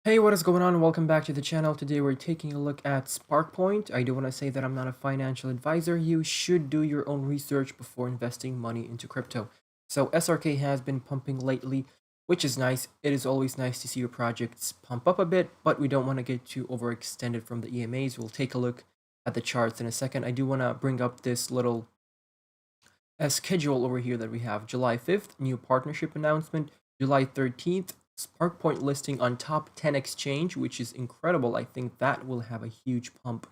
Hey, what is going on? Welcome back to the channel. Today we're taking a look at SparkPoint. I do want to say that I'm not a financial advisor. You should do your own research before investing money into crypto. So SRK has been pumping lately, which is nice. It is always nice to see your projects pump up a bit, but we don't want to get too overextended from the EMAs. We'll take a look at the charts in a second. I do want to bring up this little schedule over here that we have. July 5th, new partnership announcement. July 13th, SparkPoint listing on top 10 exchange, which is incredible. I think that will have a huge pump.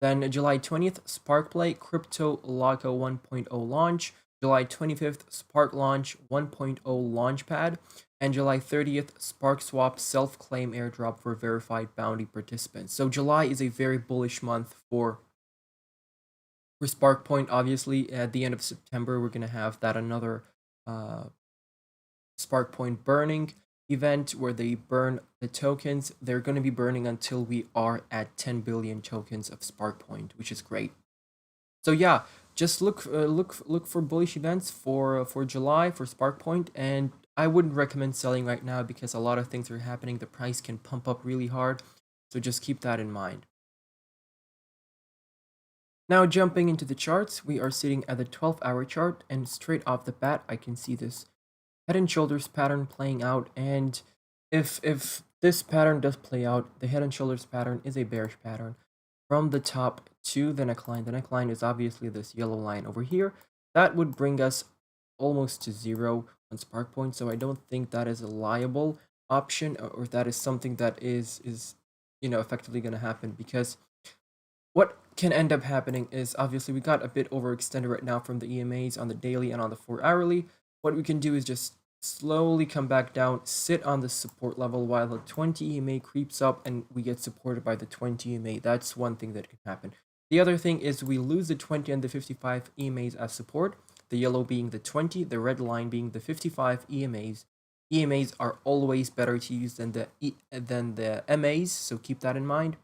Then July 20th, SparkPlay Crypto Loco 1.0 launch. July 25th, Spark Launch 1.0 Launchpad. And July 30th, SparkSwap self-claim airdrop for verified bounty participants. So July is a very bullish month for SparkPoint. Obviously, at the end of September, we're going to have that another uh, SparkPoint burning event where they burn the tokens. They're going to be burning until we are at 10 billion tokens of SparkPoint, which is great. So yeah, just look for bullish events for July for SparkPoint, and I wouldn't recommend selling right now because a lot of things are happening. The price can pump up really hard, so just keep that in mind. Now jumping into the charts, we are sitting at the 12-hour chart, and straight off the bat, I can see this head and shoulders pattern playing out. And if this pattern does play out, the head and shoulders pattern is a bearish pattern from the top to the neckline. The neckline is obviously this yellow line over here. That would bring us almost to zero on SparkPoint, so I don't think that is a liable option, or that is something that is effectively going to happen, because what can end up happening is, obviously we got a bit overextended right now from the EMAs on the daily and on the 4 hourly. What we can do is just slowly come back down, sit on the support level while the 20 EMA creeps up and we get supported by the 20 EMA. That's one thing that can happen. The other thing is we lose the 20 and the 55 EMAs as support, the yellow being the 20, the red line being the 55 EMAs. EMAs are always better to use than the MAs, so keep that in mind.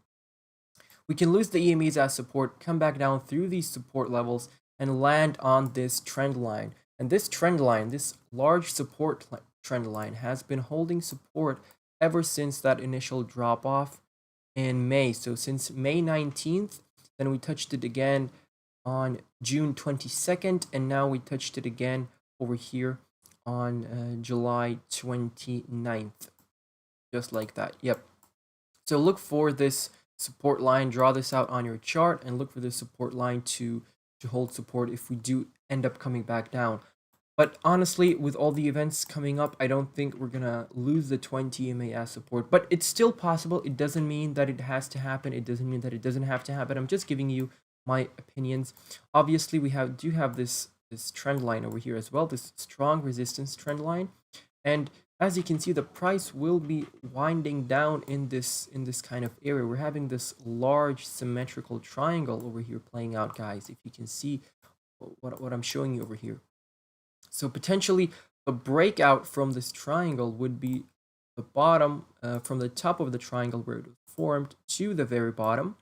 We can lose the EMEs as support, come back down through these support levels, and land on this trend line. And this trend line, this large support trend line, has been holding support ever since that initial drop off in May. So since May 19th, then we touched it again on June 22nd, and now we touched it again over here on July 29th. Just like that. Yep. So look for this support line, draw this out on your chart, and look for this support line to hold support if we do end up coming back down. But honestly, with all the events coming up, I don't think we're gonna lose the 20 EMA as support. But it's still possible. It doesn't mean that it has to happen. It doesn't mean that it doesn't have to happen. I'm just giving you my opinions. Obviously, we do have this trend line over here as well, this strong resistance trend line. And as you can see, the price will be winding down in this kind of area. We're having this large symmetrical triangle over here playing out, guys, if you can see what I'm showing you over here. So potentially a breakout from this triangle would be the bottom, from the top of the triangle where it was formed to the very bottom,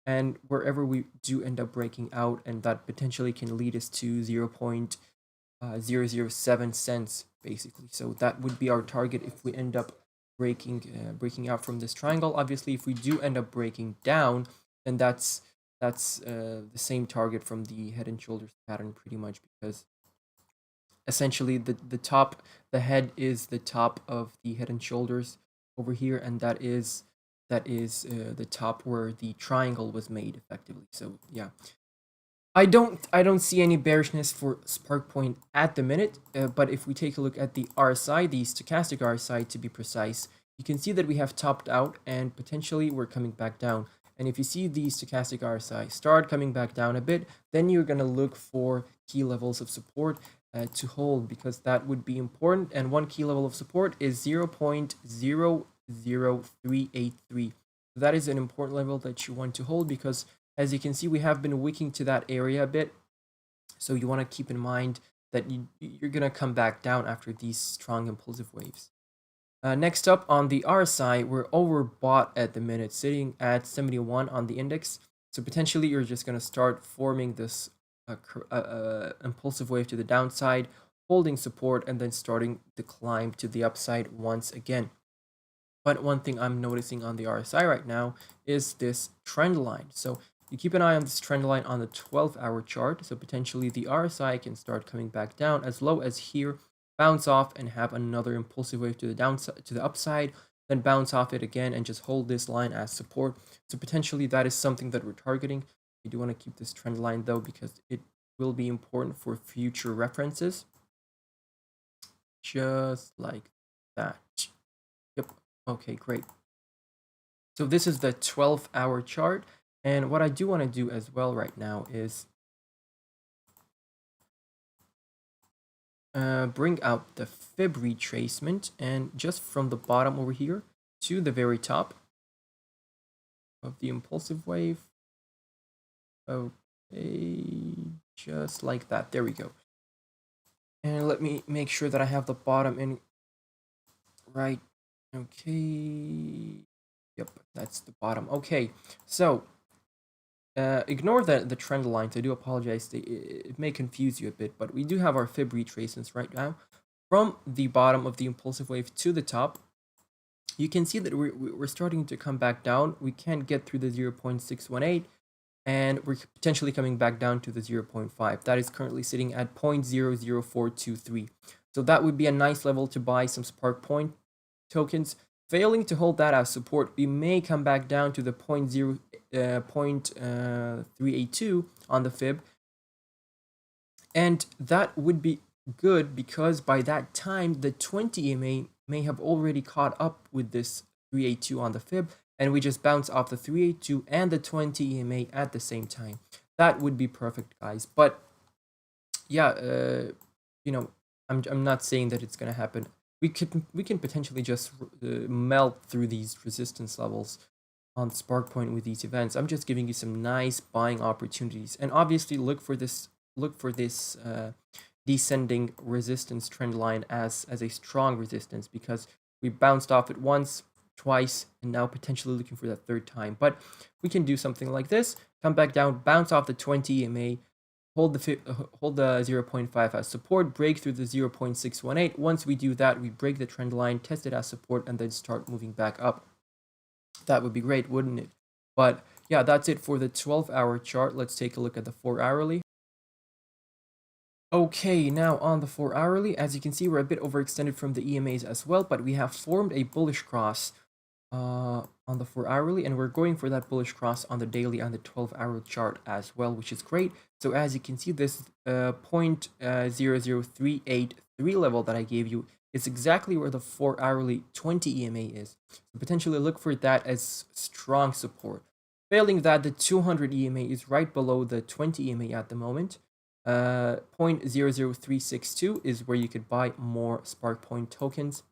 and wherever we do end up breaking out, and that potentially can lead us to 0.007 cents basically. So that would be our target if we end up breaking out from this triangle. Obviously, if we do end up breaking down, then that's the same target from the head and shoulders pattern pretty much, because essentially the head is the top of the head and shoulders over here, and that is the top where the triangle was made effectively. So yeah, I don't see any bearishness for SparkPoint at the minute, but if we take a look at the RSI, the stochastic RSI to be precise, you can see that we have topped out and potentially we're coming back down. And if you see the stochastic RSI start coming back down a bit, then you're going to look for key levels of support to hold, because that would be important. And one key level of support is 0.00383. That is an important level that you want to hold, because as you can see, we have been wicking to that area a bit. So you want to keep in mind that you're going to come back down after these strong impulsive waves. Next up on the RSI, we're overbought at the minute, sitting at 71 on the index. So potentially you're just going to start forming this impulsive wave to the downside, holding support, and then starting the climb to the upside once again. But one thing I'm noticing on the RSI right now is this trend line. So you keep an eye on this trend line on the 12-hour chart. So potentially the RSI can start coming back down as low as here, bounce off and have another impulsive wave to the downside, to the upside, then bounce off it again and just hold this line as support. So potentially that is something that we're targeting. We do want to keep this trend line though, because it will be important for future references. Just like that. Yep. Okay, great. So this is the 12-hour chart. And what I do want to do as well right now is bring out the fib retracement, and just from the bottom over here to the very top of the impulsive wave. Okay, just like that. There we go. And let me make sure that I have the bottom in right. Okay. Yep, that's the bottom. Okay, so ignore the trend lines. I do apologize. It may confuse you a bit, but we do have our fib retracements right now. From the bottom of the impulsive wave to the top, you can see that we're starting to come back down. We can't get through the 0.618, and we're potentially coming back down to the 0.5. That is currently sitting at 0.00423. So that would be a nice level to buy some Spark Point tokens. Failing to hold that as support, we may come back down to the 0.382 on the fib. And that would be good because by that time, the 20 EMA may have already caught up with this 382 on the fib, and we just bounce off the 382 and the 20 EMA at the same time. That would be perfect, guys. But yeah, you know, I'm not saying that it's gonna happen. We can potentially just melt through these resistance levels on Spark Point with these events. I'm just giving you some nice buying opportunities, and obviously look for this descending resistance trend line as a strong resistance, because we bounced off it once, twice, and now potentially looking for that third time. But we can do something like this, come back down, bounce off the 20 EMA, hold the 0.5 as support, break through the 0.618. Once we do that, we break the trend line, test it as support, and then start moving back up. That would be great, wouldn't it? But yeah, that's it for the 12-hour chart. Let's take a look at the 4-hourly. Okay, now on the 4-hourly, as you can see, we're a bit overextended from the EMAs as well, but we have formed a bullish cross on the 4-hourly, and we're going for that bullish cross on the daily and the 12-hour chart as well, which is great. So as you can see, this 0.00383 level that I gave you is exactly where the 4-hourly 20 EMA is. So potentially look for that as strong support. Failing that, the 200 EMA is right below the 20 EMA at the moment. 0.00362 is where you could buy more Spark Point tokens.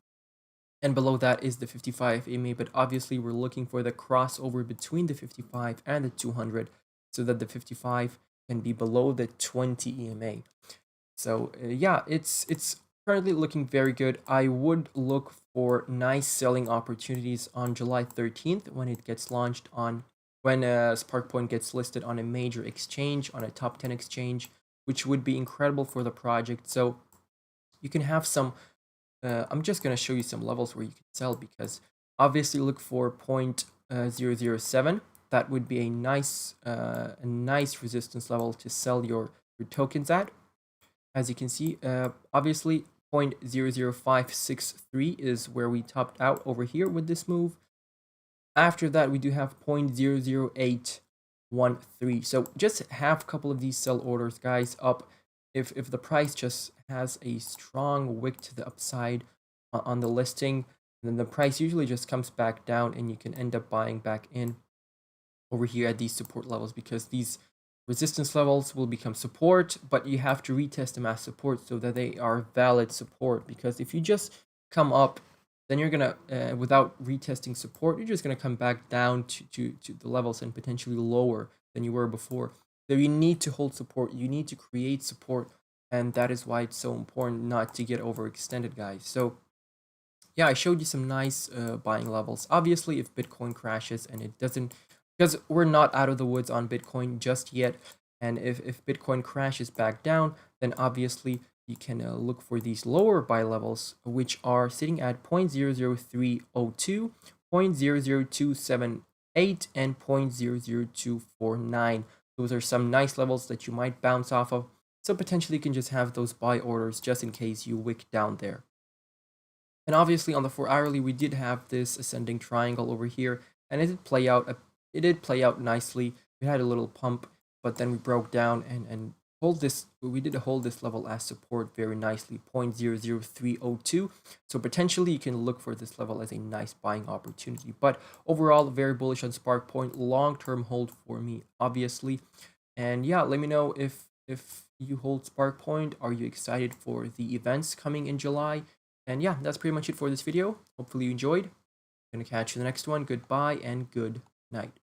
And below that is the 55 EMA, but obviously we're looking for the crossover between the 55 and the 200 so that the 55 can be below the 20 EMA. So yeah, it's currently looking very good. I would look for nice selling opportunities on July 13th when it gets launched on, when Spark Point gets listed on a major exchange, on a top 10 exchange, which would be incredible for the project. So you can have some I'm just going to show you some levels where you can sell, because obviously look for 0.007. That would be a nice resistance level to sell your tokens at. As you can see, obviously 0.00563 is where we topped out over here with this move. After that, we do have 0.00813. So just have a couple of these sell orders, guys, up. If the price just has a strong wick to the upside on the listing, then the price usually just comes back down, and you can end up buying back in over here at these support levels, because these resistance levels will become support, but you have to retest them as support so that they are valid support. Because if you just come up, then you're gonna without retesting support, you're just gonna come back down to the levels and potentially lower than you were before. So you need to hold support, you need to create support, and that is why it's so important not to get overextended, guys. So yeah, I showed you some nice buying levels. Obviously, if Bitcoin crashes and it doesn't, because we're not out of the woods on Bitcoin just yet, and if Bitcoin crashes back down, then obviously you can look for these lower buy levels, which are sitting at 0.00302, 0.00278, and 0.00249. Those are some nice levels that you might bounce off of. So potentially you can just have those buy orders just in case you wick down there. And obviously on the 4 hourly, we did have this ascending triangle over here, and it did play out. It did play out nicely. We had a little pump, but then we broke down and hold this. We did hold this level as support very nicely, 0.00302. So potentially you can look for this level as a nice buying opportunity. But overall, very bullish on Spark Point. Long-term hold for me, obviously. And yeah, let me know if you hold Spark Point. Are you excited for the events coming in July? And yeah, that's pretty much it for this video. Hopefully you enjoyed. Gonna catch you in the next one. Goodbye and good night.